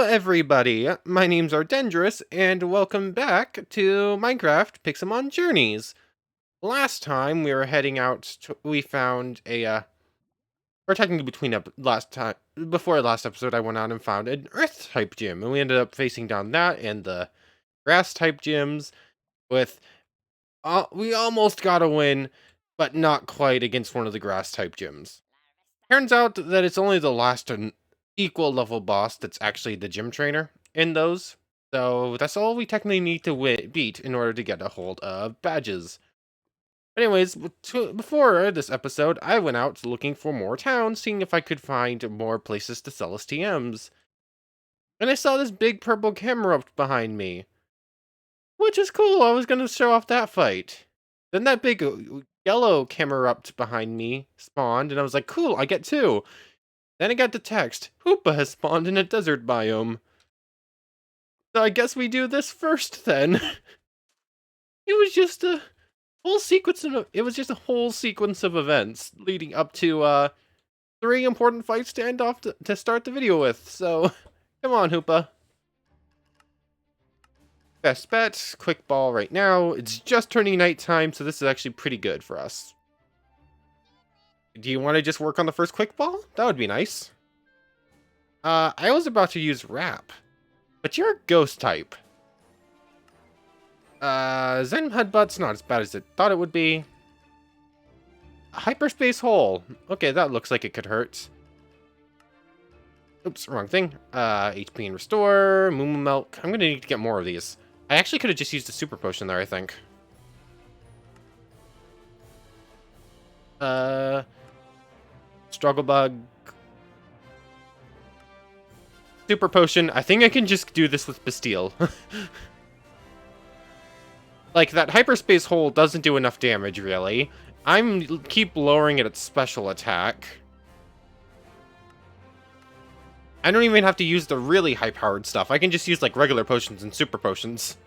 everybody, my name's Ardendrous, and welcome back to Minecraft Pixelmon Journeys. Last time we were heading out, we found we're technically before last episode I went out and found an Earth-type gym, and we ended up facing down that and the Grass-type gyms with, we almost got a win, but not quite against one of the Grass-type gyms. Turns out that it's only the last equal level boss that's actually the gym trainer in those. So that's all we technically need to beat in order to get a hold of badges. Anyways, before this episode, I went out looking for more towns, seeing if I could find more places to sell STMs. And I saw this big purple camera up behind me, which is cool. I was going to show off that fight. Then that big yellow Camerupt behind me spawned, and I was like, cool, I get two. Then I got the text, Hoopa has spawned in a desert biome. So I guess we do this first then. It was just a whole sequence of events leading up to three important fight standoff to start the video with. So come on, Hoopa. Best bet, quick ball right now. It's just turning nighttime, so this is actually pretty good for us. Do you want to just work on the first quick ball? That would be nice. I was about to use Wrap, but you're a ghost type. Zen Headbutt's not as bad as it thought it would be. Hyperspace Hole. Okay, that looks like it could hurt. Oops, wrong thing. HP and Restore, Moo Milk. I'm gonna need to get more of these. I actually could have just used a super potion there, I think. Struggle Bug. Super potion. I think I can just do this with Bastille. Like, that hyperspace hole doesn't do enough damage, really. Keep lowering it at special attack. I don't even have to use the really high-powered stuff. I can just use, like, regular potions and super potions.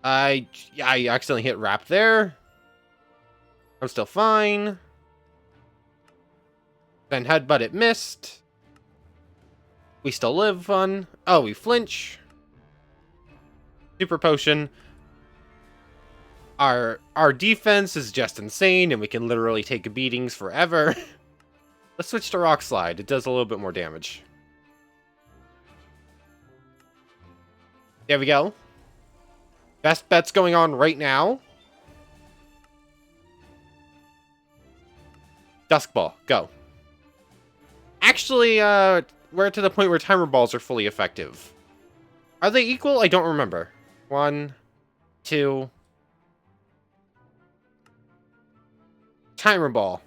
I accidentally hit Wrap there. I'm still fine. Then Headbutt, it missed. We still live, fun. Oh, we flinch. Super potion. Our defense is just insane, and we can literally take beatings forever. Let's switch to Rock Slide. It does a little bit more damage. There we go. Best bet's going on right now. Dusk Ball, go. Actually, we're to the point where timer balls are fully effective. Are they equal? I don't remember. 1, 2. Timer ball.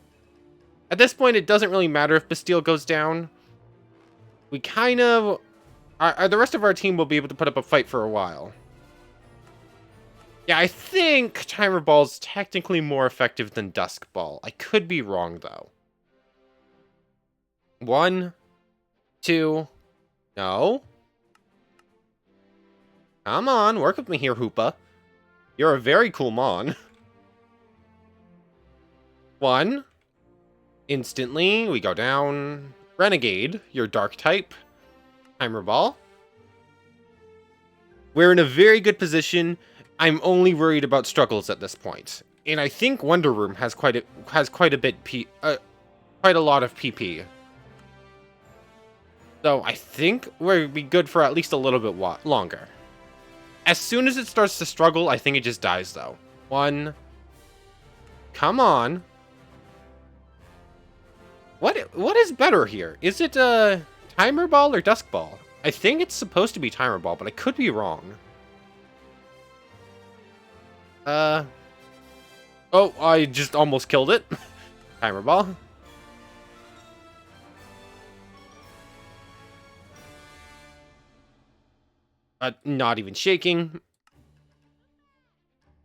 At this point, it doesn't really matter if Bastille goes down. We kind of... the rest of our team will be able to put up a fight for a while. Yeah, I think timer ball is technically more effective than Dusk Ball. I could be wrong, though. 1, 2. No. Come on, work with me here, Hoopa. You're a very cool Mon. 1. Instantly, we go down. Renegade, you're Dark type. Timer Ball. We're in a very good position. I'm only worried about struggles at this point. And I think Wonder Room has quite a lot of PP. So I think we'll be good for at least a little bit longer. As soon as it starts to struggle, I think it just dies, though. 1. Come on. What is better here? Is it Timer Ball or Dusk Ball? I think it's supposed to be Timer Ball, but I could be wrong. Oh, I just almost killed it. Timer Ball. Not even shaking.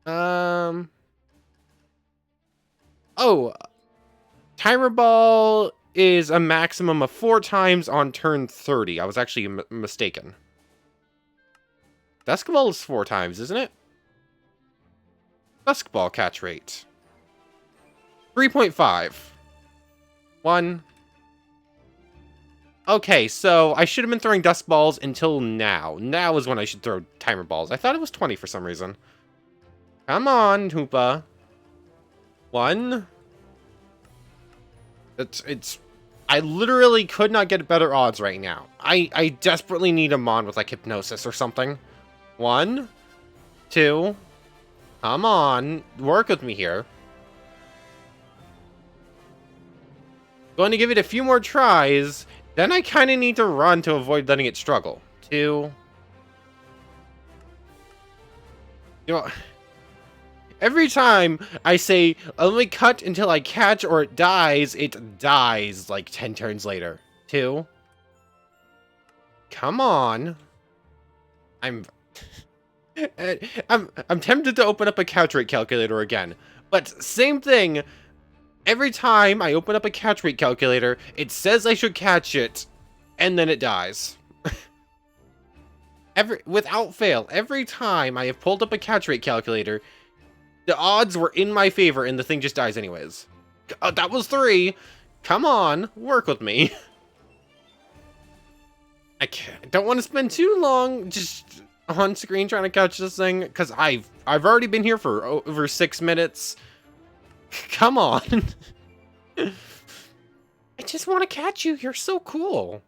Oh, Timer Ball is a maximum of 4 times on turn 30. I was actually mistaken. Dusk Ball is 4 times, isn't it? Dusk Ball catch rate. 3.5. 1, Okay, so I should have been throwing dust balls until now. Now is when I should throw timer balls. I thought it was 20 for some reason. Come on, Hoopa. 1. It's... I literally could not get better odds right now. I desperately need a Mon with, like, Hypnosis or something. 1, 2. Come on. Work with me here. Going to give it a few more tries. Then I kind of need to run to avoid letting it struggle. 2. You know... Every time I say, only cut until I catch or it dies like 10 turns later. 2. Come on. I'm tempted to open up a catch rate calculator again. But same thing. Every time I open up a catch rate calculator, it says I should catch it, and then it dies. Without fail, every time I have pulled up a catch rate calculator, the odds were in my favor, and the thing just dies anyways. That was 3. Come on, work with me. I don't want to spend too long just on screen trying to catch this thing, because I've already been here for over 6 minutes. Come on. I just want to catch you. You're so cool.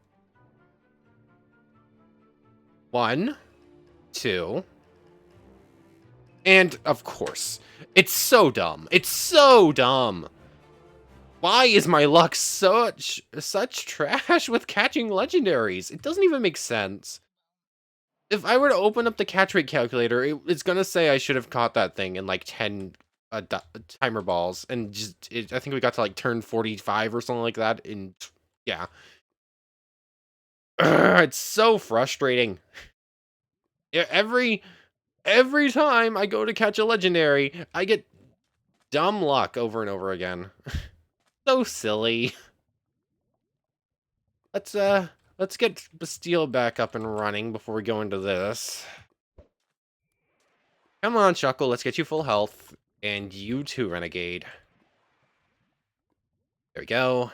1, 2. And, of course, it's so dumb. It's so dumb. Why is my luck such trash with catching legendaries? It doesn't even make sense. If I were to open up the catch rate calculator, it's gonna say I should have caught that thing in, like, 10 timer balls. And I think we got to, like, turn 45 or something like that. And, yeah. It's so frustrating. Yeah, Every time I go to catch a legendary, I get dumb luck over and over again. So silly. Let's get Bastille back up and running before we go into this. Come on, Chuckle, let's get you full health. And you too, Renegade. There we go.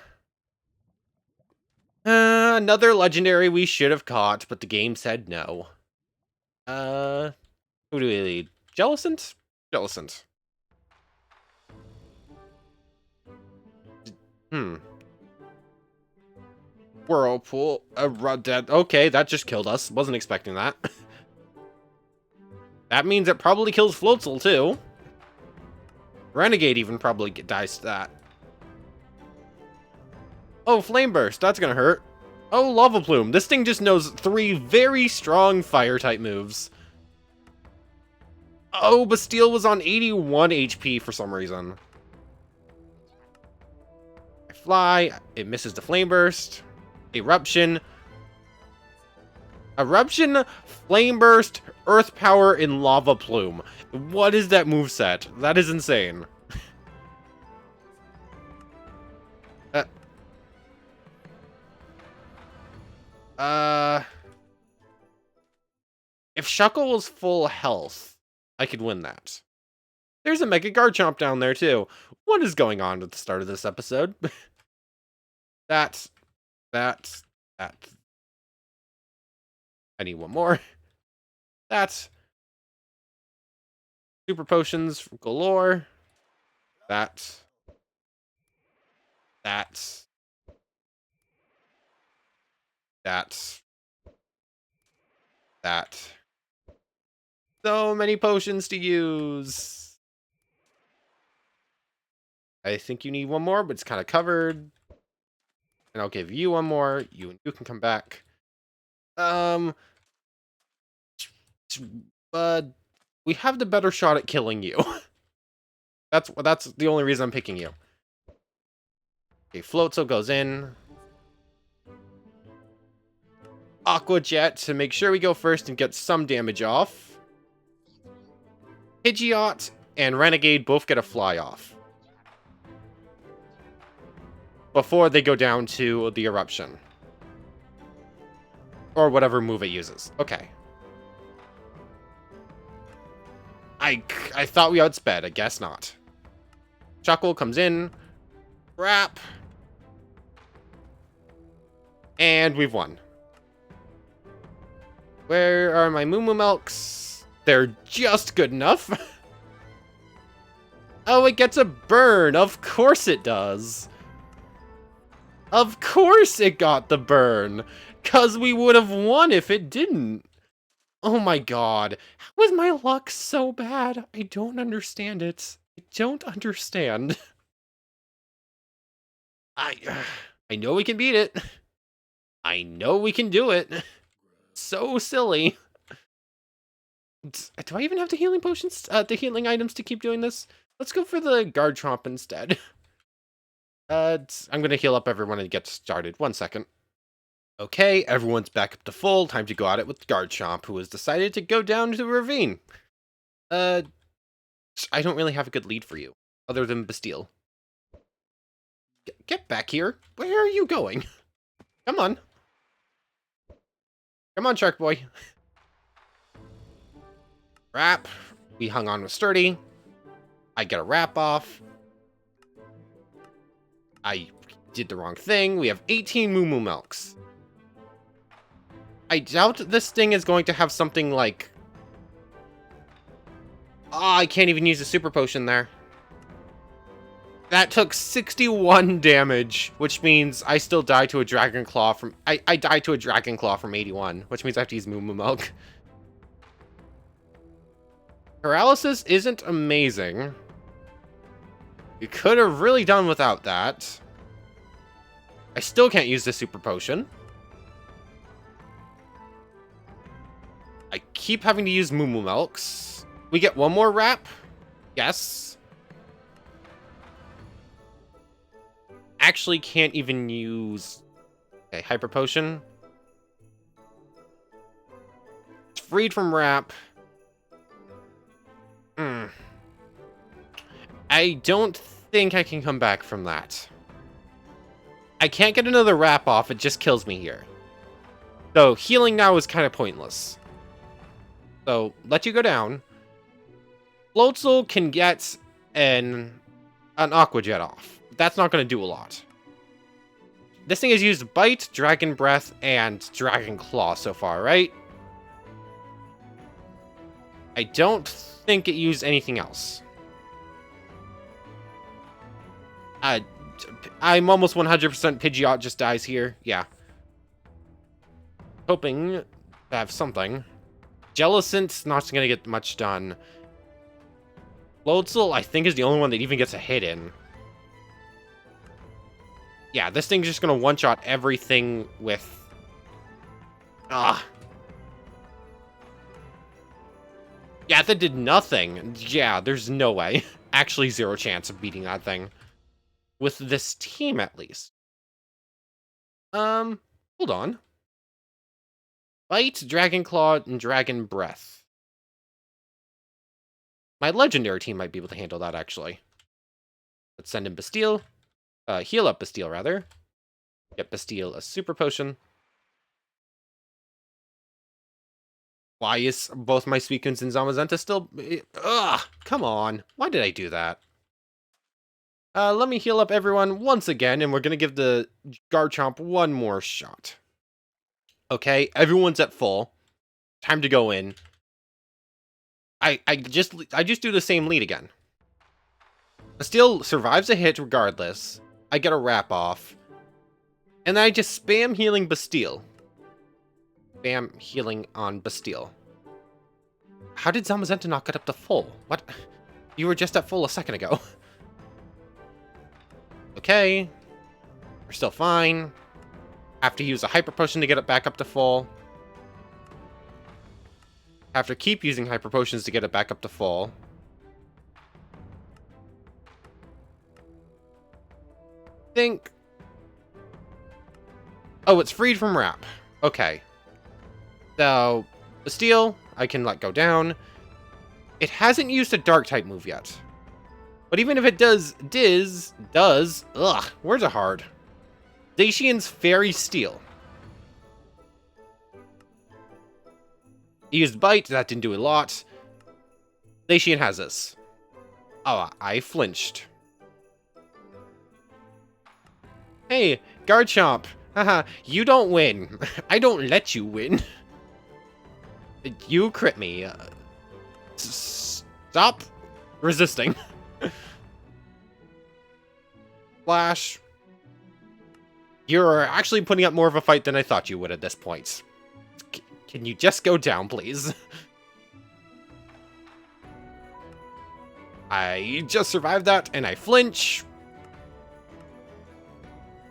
Another legendary we should have caught, but the game said no. Who do we lead? Jellicent? Jellicent. Whirlpool. Okay, that just killed us. Wasn't expecting that. That means it probably kills Floatzel, too. Renegade even probably dies to that. Oh, Flame Burst. That's gonna hurt. Oh, Lava Plume. This thing just knows 3 very strong Fire-type moves. Oh, Bastille was on 81 HP for some reason. I fly. It misses the Flame Burst. Eruption. Eruption, Flame Burst, Earth Power, and Lava Plume. What is that moveset? That is insane. If Shuckle was full health, I could win that. There's a Mega Garchomp down there, too. What is going on at the start of this episode? That. I need one more. That. Super Potions galore. That. So many potions to use. I think you need one more, but it's kind of covered. And I'll give you one more. You can come back. We have the better shot at killing you. That's the only reason I'm picking you. Okay, Floatzel goes in. Aqua Jet to make sure we go first and get some damage off. Pidgeot and Renegade both get a fly off before they go down to the Eruption. Or whatever move it uses. Okay. I thought we outsped. I guess not. Chuckle comes in. Wrap. And we've won. Where are my Moo Moo Milks? They're just good enough. Oh, it gets a burn. Of course it does. Of course it got the burn. 'Cause we would have won if it didn't. Oh my god. How is my luck so bad? I don't understand it. I don't understand. I know we can beat it. I know we can do it. So silly. Do I even have the healing potions, the healing items to keep doing this? Let's go for the guard tromp instead. I'm gonna heal up everyone and get started. 1 second. Okay, everyone's back up to full. Time to go at it with Guard Chomp, who has decided to go down to the ravine. I don't really have a good lead for you, other than Bastille. Get back here. Where are you going? Come on. Come on, Shark Boy. Wrap. We hung on with Sturdy. I get a wrap off. I did the wrong thing. We have 18 Moo Moo Milks. I doubt this thing is going to have something like... Oh, I can't even use a super potion there. That took 61 damage, which means I still die to a Dragon Claw from... I died to a Dragon Claw from 81, which means I have to use Moo Moo Milk. Paralysis isn't amazing. You could have really done without that. I still can't use the super potion. I keep having to use Moo Moo Milks. We get one more wrap? Yes. Actually can't even use... Okay, Hyper Potion. It's freed from wrap. I don't think I can come back from that. I can't get another wrap off, it just kills me here. So, healing now is kind of pointless. So, let you go down. Floatzel can get an Aqua Jet off. That's not going to do a lot. This thing has used Bite, Dragon Breath, and Dragon Claw so far, right? I don't think it used anything else. I'm almost 100% Pidgeot just dies here. Yeah. Hoping to have something. Jellicent's not going to get much done. Floatzel, I think, is the only one that even gets a hit in. Yeah, this thing's just going to one-shot everything with... Yeah, that did nothing. Yeah, there's no way. Actually, 0 chance of beating that thing. With this team, at least. Hold on. Bite, Dragon Claw, and Dragon Breath. My legendary team might be able to handle that, actually. Let's send in Bastille. Heal up Bastille, rather. Get Bastille a super potion. Why is both my Suicunes and Zamazenta still... Ugh! Come on. Why did I do that? Let me heal up everyone once again, and we're gonna give the Garchomp one more shot. Okay, everyone's at full. Time to go in. I just do the same lead again. Bastille survives a hit regardless. I get a wrap off. And then I just spam healing Bastille. Spam healing on Bastille. How did Zamazenta not get up to full? What? You were just at full a second ago. Okay. We're still fine. Have to use a Hyper Potion to get it back up to full. Have to keep using Hyper Potions to get it back up to full. Think... Oh, it's freed from wrap. Okay. So, Bastille, I can let go down. It hasn't used a Dark-type move yet. But even if it does, ugh, words are hard. Zacian's Fairy Steel. He used Bite, that didn't do a lot. Zacian has this. Oh, I flinched. Hey, Garchomp, Haha, you don't win. I don't let you win. You crit me. Stop resisting. Flash. You're actually putting up more of a fight than I thought you would at this point. Can you just go down, please? I just survived that, and I flinch.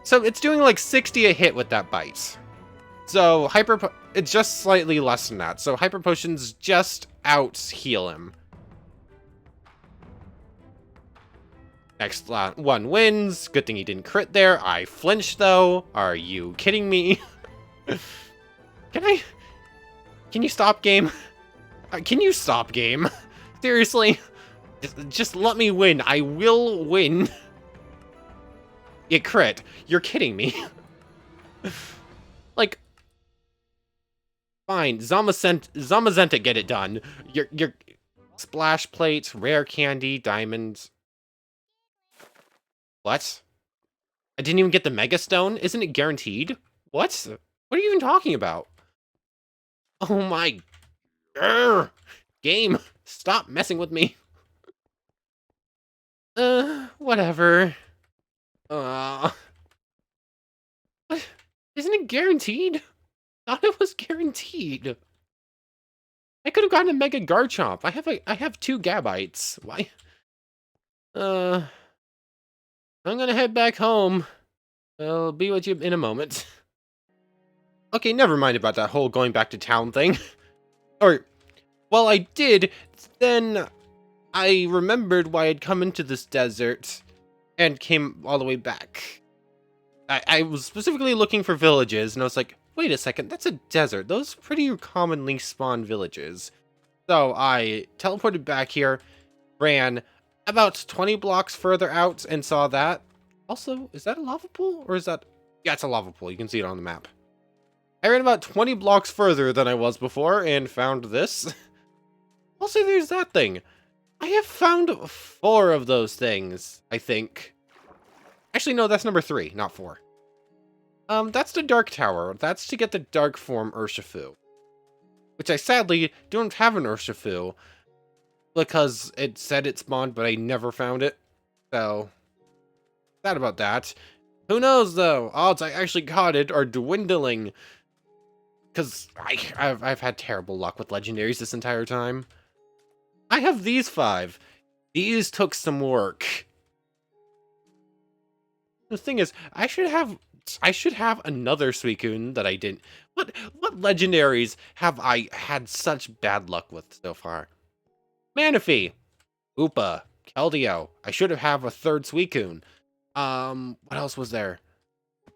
So it's doing like 60 a hit with that bite. So it's just slightly less than that. So Hyper Potions just out-heal him. Next one wins. Good thing he didn't crit there. I flinched, though. Are you kidding me? Can you stop, game? Can you stop, game? Seriously? Just let me win. I will win. You crit. You're kidding me. Like, fine. Zamazenta, get it done. Your splash plates, rare candy, diamonds. What? I didn't even get the Mega Stone? Isn't it guaranteed? What? What are you even talking about? Oh my... Game, stop messing with me. Whatever. What? Isn't it guaranteed? Thought it was guaranteed. I could have gotten a Mega Garchomp. I have 2 Gabites. Why? I'm gonna head back home. I'll be with you in a moment. Okay, never mind about that whole going back to town thing. Or, well, I did, then I remembered why I'd come into this desert and came all the way back. I was specifically looking for villages, and I was like, wait a second, that's a desert. Those pretty commonly spawn villages. So I teleported back here, ran about 20 blocks further out, and saw that. Also, is that a lava pool? Or is that... Yeah, it's a lava pool. You can see it on the map. I ran about 20 blocks further than I was before, and found this. Also, there's that thing. I have found 4 of those things, I think. Actually, no, that's number 3, not 4. That's the Dark Tower. That's to get the Dark Form Urshifu. Which I sadly don't have an Urshifu. Because it said it spawned, but I never found it. So, sad about that. Who knows, though? Odds I actually caught it are dwindling. Because I've had terrible luck with legendaries this entire time. I have these 5. These took some work. The thing is, I should have another Suicune that I didn't. What legendaries have I had such bad luck with so far? Manaphy, Oopa, Keldeo. I should have a 3rd Suicune. What else was there? I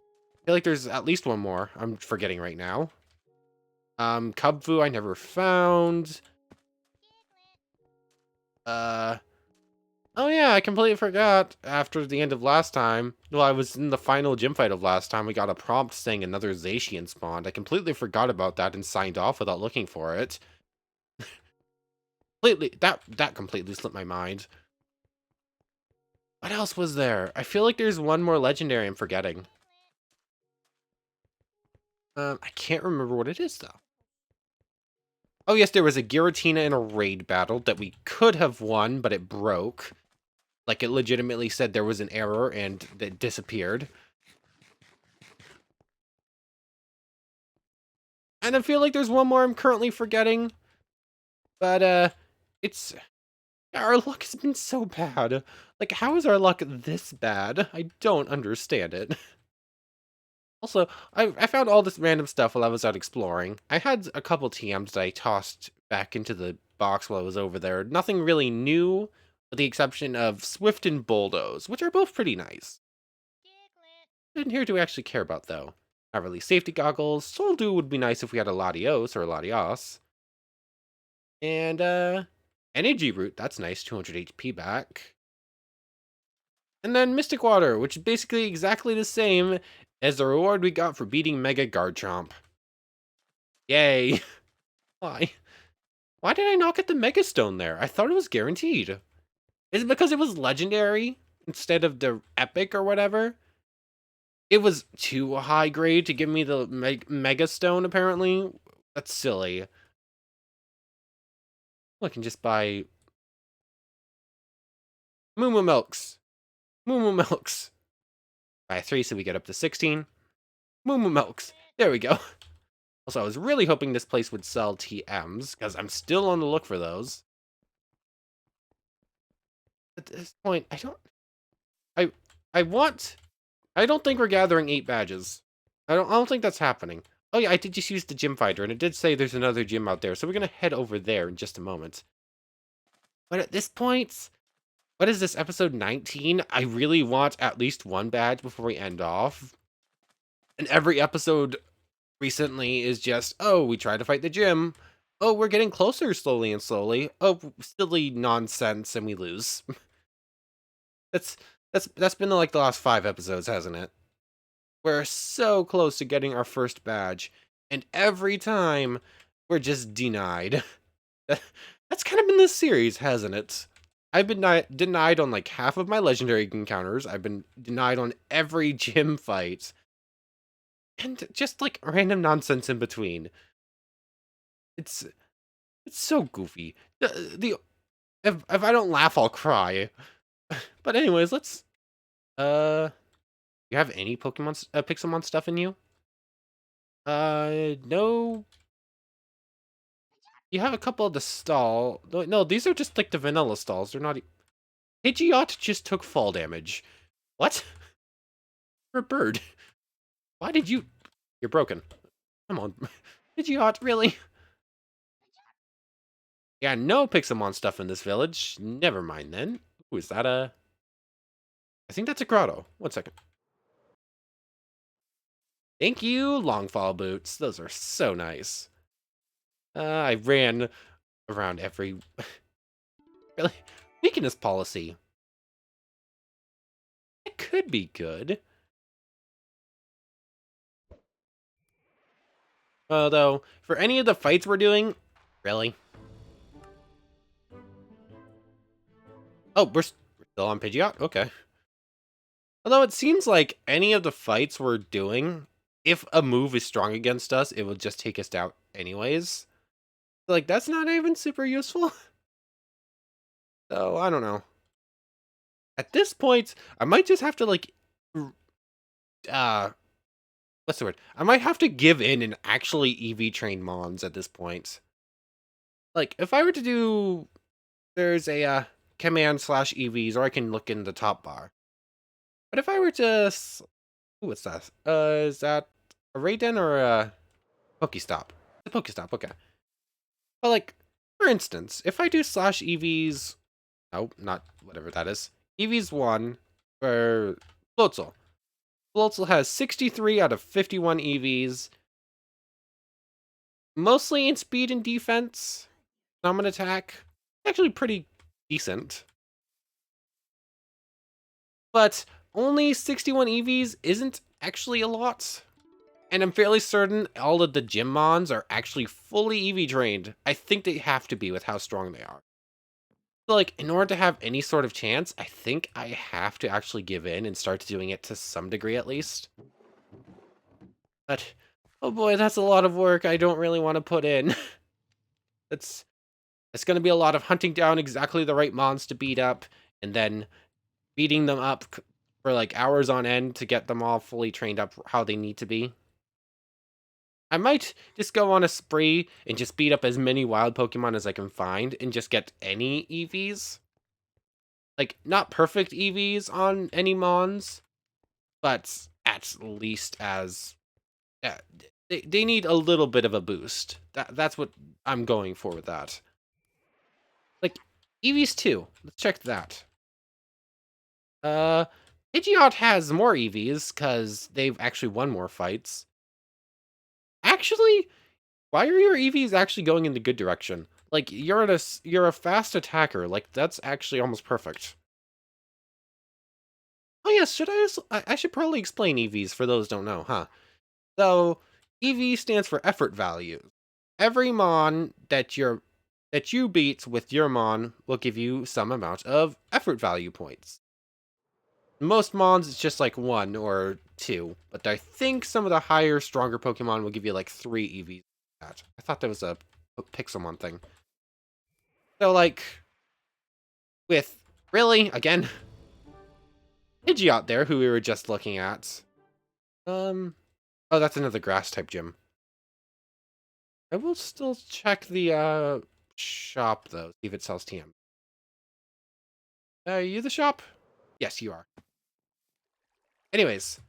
feel like there's at least one more. I'm forgetting right now. Cubfu I never found. Oh yeah, I completely forgot. After the end of last time, well, I was in the final gym fight of last time, we got a prompt saying another Zacian spawned. I completely forgot about that and signed off without looking for it. That completely slipped my mind. What else was there? I feel like there's one more legendary I'm forgetting. I can't remember what it is, though. Oh, yes, there was a Giratina in a raid battle that we could have won, but it broke. Like, it legitimately said there was an error, and it disappeared. And I feel like there's one more I'm currently forgetting. But, it's... Our luck has been so bad. Like, how is our luck this bad? I don't understand it. Also, I found all this random stuff while I was out exploring. I had a couple TMs that I tossed back into the box while I was over there. Nothing really new, with the exception of Swift and Bulldoze, which are both pretty nice. And here do we actually care about, though? Not really safety goggles. Soul Dew would be nice if we had a Latios or a Latios. And, Energy Root, that's nice, 200 HP back. And then Mystic Water, which is basically exactly the same as the reward we got for beating Mega Garchomp. Yay. Why? Why did I not get the Mega Stone there? I thought it was guaranteed. Is it because it was legendary instead of the epic or whatever? It was too high grade to give me the Mega Stone, apparently. That's silly. I can just buy Moo Milks. Moo Milks. Buy 3 so we get up to 16. Moo Milks. There we go. Also, I was really hoping this place would sell TMs, because I'm still on the look for those. At this point, I I want I don't think we're gathering 8 badges. I don't think that's happening. Oh yeah, I did just use the gym finder, and it did say there's another gym out there, so we're gonna head over there in just a moment. But at this point, what is this, episode 19? I really want at least 1 badge before we end off. And every episode recently is just, oh, we try to fight the gym. Oh, we're getting closer slowly and slowly. Oh, silly nonsense, and we lose. that's that's been like the last 5 episodes, hasn't it? We're so close to getting our first badge, and every time we're just denied. That's kind of been this series, hasn't it? I've been denied on like half of my legendary encounters. I've been denied on every gym fight. And just like random nonsense in between. It's so goofy. The if I don't laugh, I'll cry. But anyways, let's you have any Pokemon Pixelmon stuff in you? No. You have a couple of the stall. No, these are just like the vanilla stalls. They're not. Pidgeot just took fall damage. What? For a bird. Why did you? You're broken. Come on. Pidgeot, really? Yeah, no Pixelmon stuff in this village. Never mind then. Ooh, is that a... I think that's a grotto. 1 second. Thank you, long fall boots. Those are so nice. I ran around every... really? Weakness policy. It could be good. Although, for any of the fights we're doing... Really? Oh, we're still on Pidgeot? Okay. Although it seems like any of the fights we're doing, if a move is strong against us, it will just take us out anyways. Like, that's not even super useful. So, I don't know. At this point, I might just have to, like, what's the word? I might have to give in and actually EV train Mons at this point. Like, if I were to do, there's a, command slash EVs, or I can look in the top bar. But if I were to, ooh, what's that? Is that a Raiden or a Pokestop? A Pokestop, okay. But, like, for instance, if I do slash EVs, no, not whatever that is, EVs 1 for Floatzel. Floatzel has 63 out of 51 EVs, mostly in speed and defense, some in attack. Actually pretty decent. But only 61 EVs isn't actually a lot. And I'm fairly certain all of the gym mons are actually fully EV trained. I think they have to be with how strong they are. So, like, in order to have any sort of chance, I think I have to actually give in and start doing it to some degree at least. But, oh boy, that's a lot of work I don't really want to put in. It's going to be a lot of hunting down exactly the right mons to beat up, and then beating them up for like hours on end to get them all fully trained up how they need to be. I might just go on a spree and just beat up as many wild Pokemon as I can find and just get any EVs. Like, not perfect EVs on any Mons, but at least as... they need a little bit of a boost. That's what I'm going for with that. Like, EVs 2. Let's check that. Pidgeot has more EVs, because they've actually won more fights. Actually, why are your EVs actually going in the good direction? Like, you're a fast attacker. Like, that's actually almost perfect. Oh yes, I should probably explain EVs for those who don't know, huh? So, EV stands for effort value. Every Mon that you beat with your Mon will give you some amount of effort value points. Most Mons, it's just like 1 or 2. But I think some of the higher, stronger Pokemon will give you like 3 EVs. I thought that was a Pixelmon thing. So, like, with, really, again, Pidgeot there, who we were just looking at. Oh, that's another grass-type gym. I will still check the, shop, though, see if it sells TM. Are you the shop? Yes, you are. Anyways,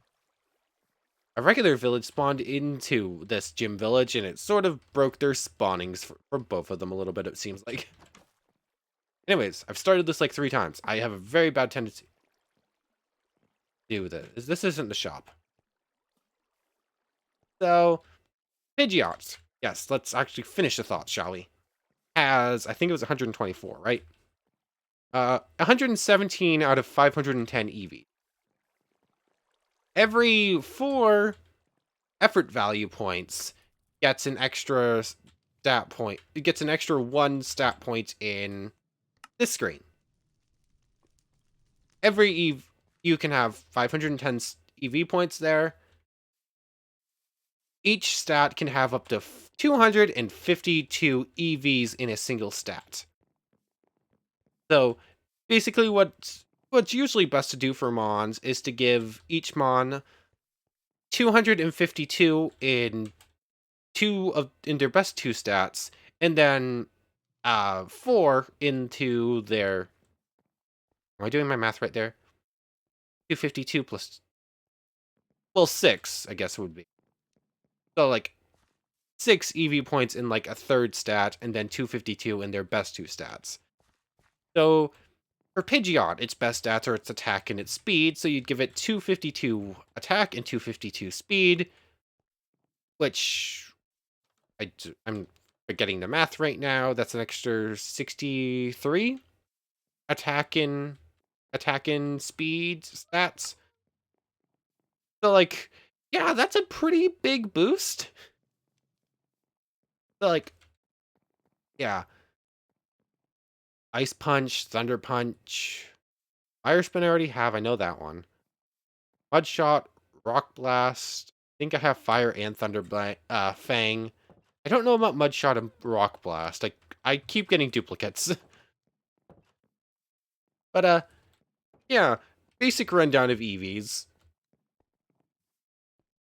a regular village spawned into this gym village, and it sort of broke their spawnings for both of them a little bit, it seems like. Anyways, I've started this like 3 times. I have a very bad tendency to do this. This isn't the shop. So, Pidgeot. Yes, let's actually finish the thought, shall we? Has, I think it was 124, right? 117 out of 510 EV. Every 4 effort value points gets an extra stat point. It gets an extra 1 stat point in this screen. Every EV, you can have 510 EV points there. Each stat can have up to 252 EVs in a single stat. So basically what's usually best to do for Mons is to give each Mon 252 in their best 2 stats, and then 4 into their, am I doing my math right there? 252 plus, well, 6, I guess it would be. So like 6 EV points in like a 3rd stat, and then 252 in their best 2 stats. So for Pidgeot, its best stats are its attack and its speed, so you'd give it 252 attack and 252 speed, which I'm forgetting the math right now. That's an extra 63 attack and speed stats. So like, yeah, that's a pretty big boost. So like, yeah. Ice Punch, Thunder Punch, Fire Spin I already have, I know that one. Mud Shot, Rock Blast. I think I have Fire and Thunder Fang. I don't know about Mud Shot and Rock Blast. I keep getting duplicates. But yeah, basic rundown of EVs.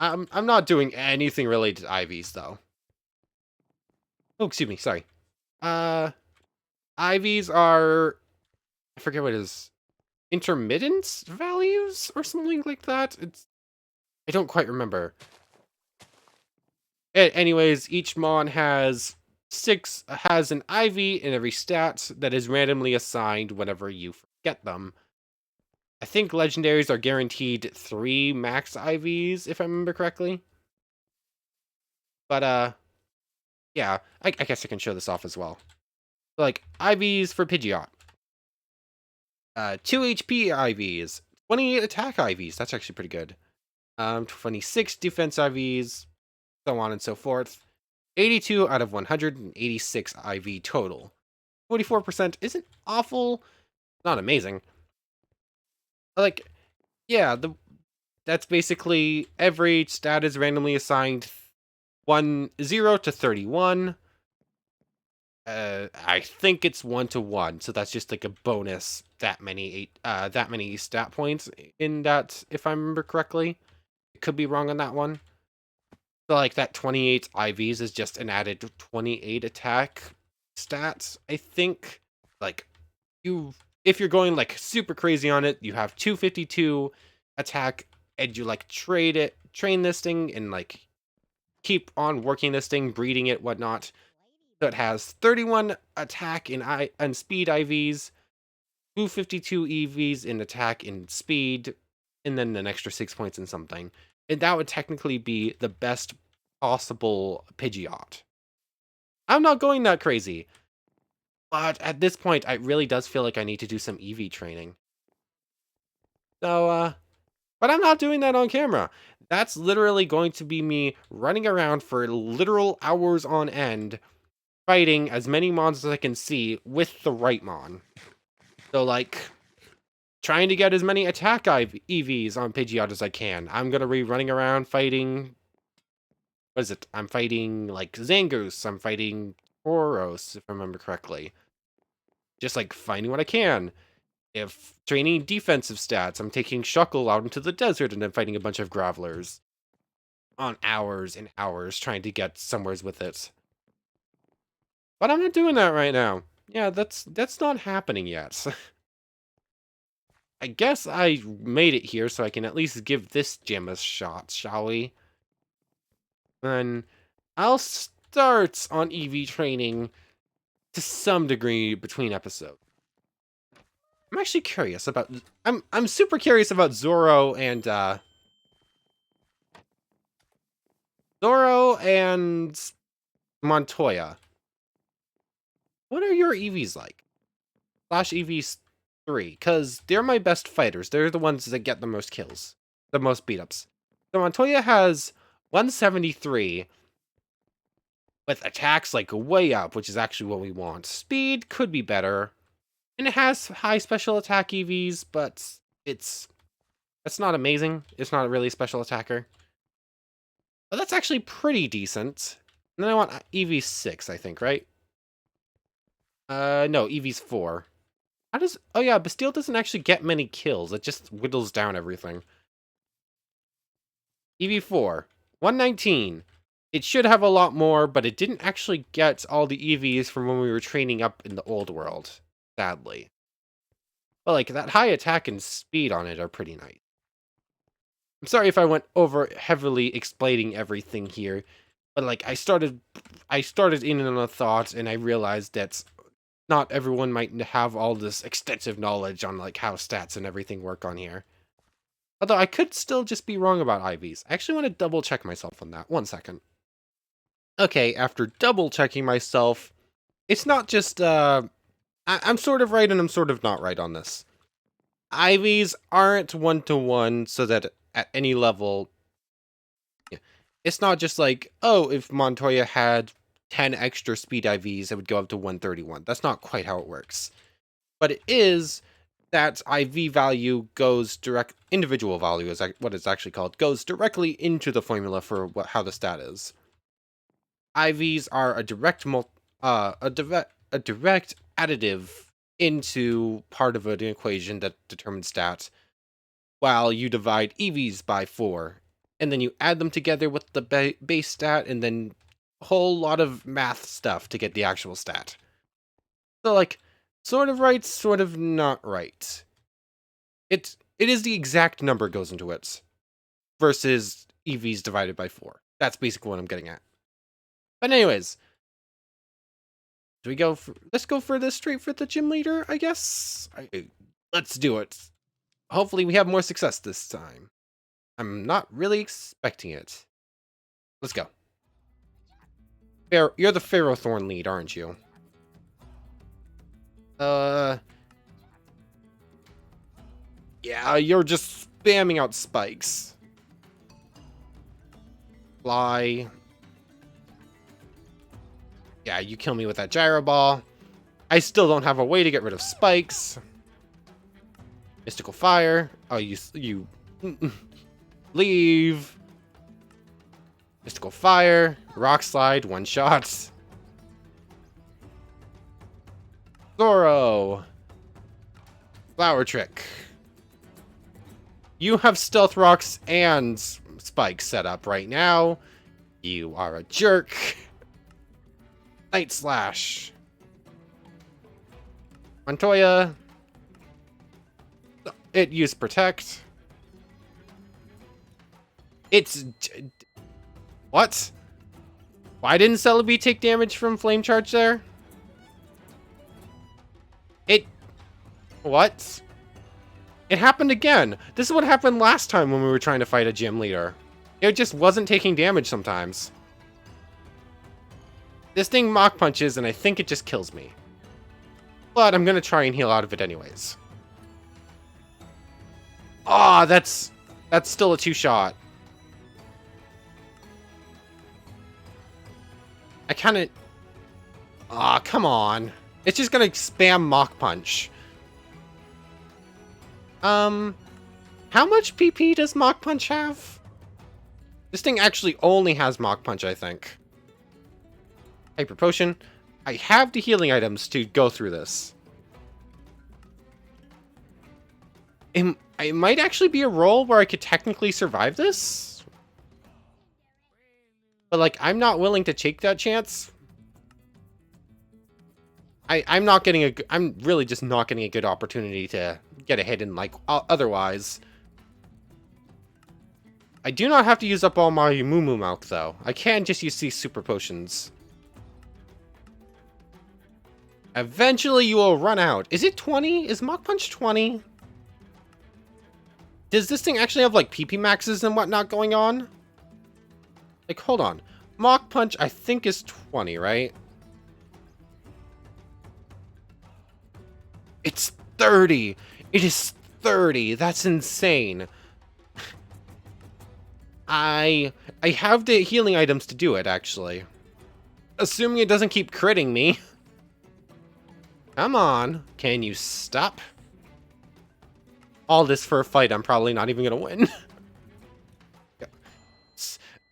I'm not doing anything related to IVs though. Oh, excuse me, sorry. IVs are, I forget what it is. Intermittent values or something like that. I don't quite remember. Anyways, each Mon has an IV in every stat that is randomly assigned whenever you get them. I think legendaries are guaranteed 3 max IVs, if I remember correctly. But yeah, I guess I can show this off as well. So, like, IVs for Pidgeot. 2 HP IVs, 28 attack IVs. That's actually pretty good. 26 defense IVs, so on and so forth. 82 out of 186 IV total. 44% isn't awful, not amazing. Like, yeah, that's basically every stat is randomly assigned 0 to 31. I think it's 1 to 1, so that's just like a bonus that many stat points in that, if I remember correctly. I could be wrong on that one. So like that 28 IVs is just an added 28 attack stats, I think. Like, if you're going like super crazy on it, you have 252 attack, and you like train this thing and like keep on working this thing, breeding it, whatnot. So it has 31 attack and speed IVs, 252 EVs in attack and speed, and then an extra 6 points in something. And that would technically be the best possible Pidgeot. I'm not going that crazy. But at this point, it really does feel like I need to do some EV training. So, but I'm not doing that on camera. That's literally going to be me running around for literal hours on end, fighting as many mons as I can see with the right mon. So, like, trying to get as many attack EVs on Pidgeot as I can. I'm gonna be running around fighting. What is it? I'm fighting like Zangoose. I'm fighting Boros, if I remember correctly. Just like finding what I can. If training defensive stats, I'm taking Shuckle out into the desert and then fighting a bunch of Gravelers on hours and hours trying to get somewheres with it. But I'm not doing that right now. Yeah, that's not happening yet. I guess I made it here so I can at least give this gym a shot, shall we? Then I'll start on EV training to some degree between episodes. I'm actually curious about I'm super curious about Zoro and Montoya. What are your EVs like? Slash EVs 3, because they're my best fighters. They're the ones that get the most kills, the most beat-ups. So Montoya has 173 with attacks like way up, which is actually what we want. Speed could be better. And it has high special attack EVs, but it's not amazing. It's not a really special attacker. But that's actually pretty decent. And then I want EV6, I think, right? No, EV's 4. How does... Oh yeah, Bastille doesn't actually get many kills. It just whittles down everything. EV4. 119. It should have a lot more, but it didn't actually get all the EVs from when we were training up in the old world. Sadly. But like, that high attack and speed on it are pretty nice. I'm sorry if I went over heavily explaining everything here, but like, I started in on a thought, and I realized that not everyone might have all this extensive knowledge on like how stats and everything work on here. Although I could still just be wrong about IVs. I actually want to double check myself on that. 1 second. Okay, after double checking myself, it's not just I'm sort of right and I'm sort of not right on this. IVs aren't 1-to-1, so that at any level, it's not just like, oh, if Montoya had 10 extra speed IVs, it would go up to 131. That's not quite how it works. But it is that IV value goes individual value is what it's actually called, goes directly into the formula for how the stat is. IVs are a direct additive into part of an equation that determines stat, while you divide EVs by 4, and then you add them together with the base stat, and then a whole lot of math stuff to get the actual stat. So like, sort of right, sort of not right. It is the exact number goes into it, versus EVs divided by 4. That's basically what I'm getting at. But anyways, let's go for this straight for the gym leader, I guess? Let's do it. Hopefully we have more success this time. I'm not really expecting it. Let's go. You're the Ferrothorn lead, aren't you? Yeah, you're just spamming out spikes. Fly. Yeah, you kill me with that gyro ball. I still don't have a way to get rid of spikes. Mystical fire. Oh, you leave. Mystical fire. Rock slide. 1 shot. Zoro. Flower trick. You have stealth rocks and spikes set up right now. You are a jerk. Night slash. Montoya. It used protect. It's... What? Why didn't Celebi take damage from flame charge there? What? It happened again. This is what happened last time when we were trying to fight a gym leader. It just wasn't taking damage sometimes. This thing Mach punches, and I think it just kills me. But I'm gonna try and heal out of it anyways. Ah, oh, that's still a 2-shot. I kinda... Ah, oh, come on. It's just gonna spam Mach punch. How much PP does Mach Punch have? This thing actually only has Mach Punch, I think. Hyper Potion. I have the healing items to go through this. It might actually be a roll where I could technically survive this. But, like, I'm not willing to take that chance. I'm not getting I'm really just not getting a good opportunity to get a hit in, like, otherwise. I do not have to use up all my Moo Moo Milk, though. I can just use these super potions. Eventually, you will run out. Is it 20? Is Mach Punch 20? Does this thing actually have, like, PP maxes and whatnot going on? Like, hold on. Mach Punch, I think, is 20, right? It's 30! It is 30! That's insane! I have the healing items to do it, actually. Assuming it doesn't keep critting me. Come on. Can you stop? All this for a fight I'm probably not even gonna win.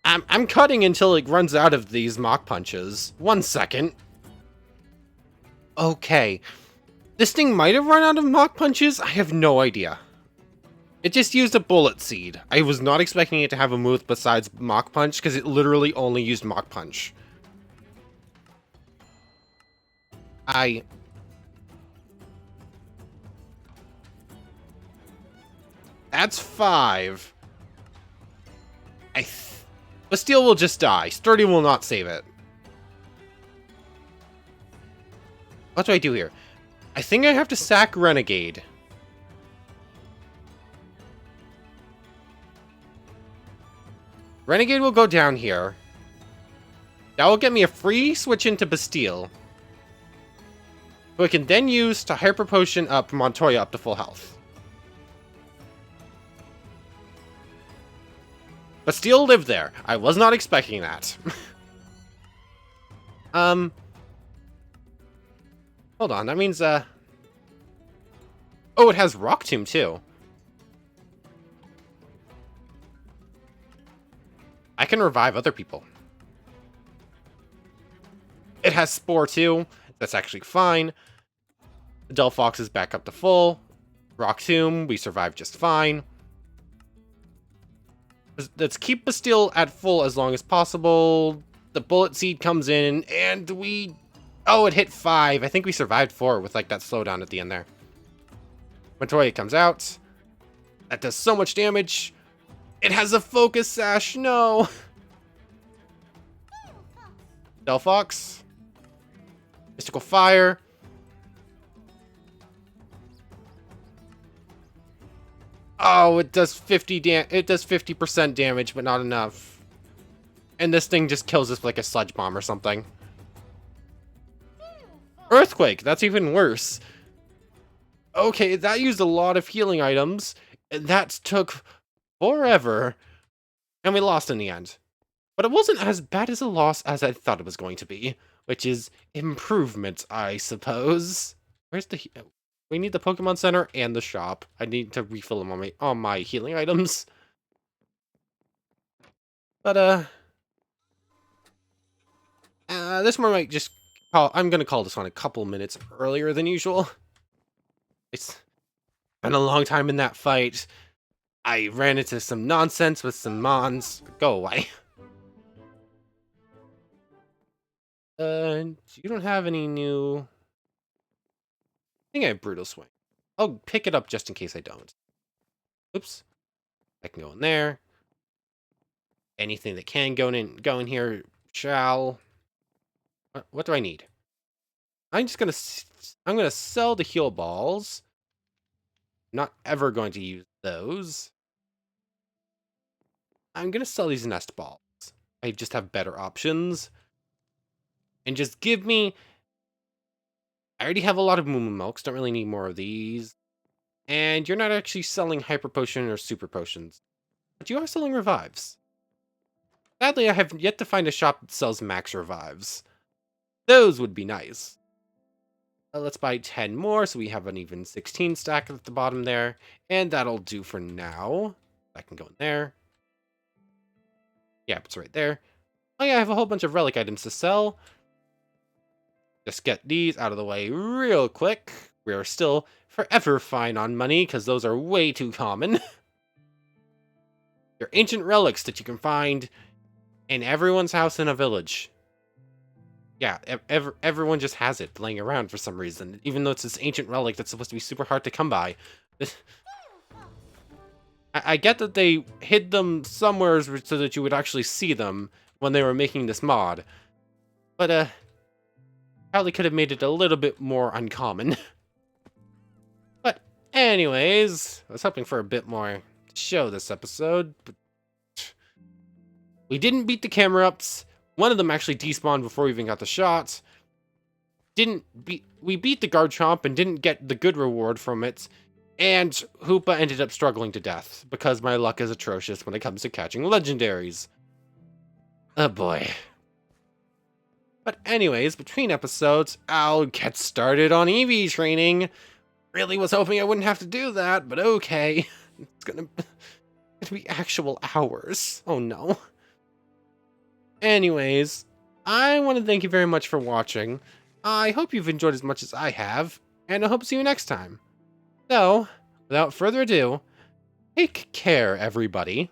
I'm cutting until it runs out of these Mach Punches. 1 second. Okay. This thing might have run out of Mach Punches? I have no idea. It just used a Bullet Seed. I was not expecting it to have a move besides Mach Punch, because it literally only used Mach Punch. That's 5. Bastille will just die. Sturdy will not save it. What do I do here? I think I have to sack Renegade. Renegade will go down here. That will get me a free switch into Bastille. Who I can then use to Hyper Potion up Montoya up to full health. Bastille lived there. I was not expecting that. Hold on, that means, oh, it has Rock Tomb, too. I can revive other people. It has Spore, too. That's actually fine. Delphox is back up to full. Rock Tomb, we survived just fine. Let's keep Bastille at full as long as possible. The Bullet Seed comes in, and we... Oh, it hit 5. I think we survived 4 with, like, that slowdown at the end there. Montoya comes out. That does so much damage. It has a Focus Sash. No. Delphox. Mystical Fire. Oh, it does 50% damage, but not enough. And this thing just kills us like a Sludge Bomb or something. Earthquake, that's even worse. Okay, that used a lot of healing items, and that took forever. And we lost in the end. But it wasn't as bad as a loss as I thought it was going to be, which is improvement, I suppose. Where's the... We need the Pokemon Center and the shop. I need to refill them on my healing items. But, this one might just call... I'm gonna call this one a couple minutes earlier than usual. It's been a long time in that fight. I ran into some nonsense with some Mons. Go away. You don't have any new... I think I have Brutal Swing. I'll pick it up just in case I don't. Oops. I can go in there. Anything that can go in here shall. What do I need? I'm gonna sell the heal balls. Not ever going to use those. I'm gonna sell these nest balls. I just have better options. And just give me... I already have a lot of Moo Moo Milks. Don't really need more of these. And you're not actually selling Hyper Potion or Super Potions. But you are selling Revives. Sadly, I have yet to find a shop that sells Max Revives. Those would be nice. Let's buy 10 more so we have an even 16 stack at the bottom there. And that'll do for now. That can go in there. Yeah, it's right there. Oh yeah, I have a whole bunch of relic items to sell. Just get these out of the way real quick. We are still forever fine on money because those are way too common. They're ancient relics that you can find in everyone's house in a village. Yeah, everyone just has it laying around for some reason, even though it's this ancient relic that's supposed to be super hard to come by. I get that they hid them somewhere so that you would actually see them when they were making this mod, but probably could have made it a little bit more uncommon. But anyways, I was hoping for a bit more show this episode, but we didn't beat the camera ups. One of them actually despawned before we even got the shot. We beat the Garchomp and didn't get the good reward from it. And Hoopa ended up struggling to death because my luck is atrocious when it comes to catching legendaries. Oh boy. But anyways, between episodes, I'll get started on EV training. Really was hoping I wouldn't have to do that, but okay. It's gonna be actual hours. Oh no. Anyways, I want to thank you very much for watching. I hope you've enjoyed as much as I have, and I hope to see you next time. So, without further ado, take care, everybody.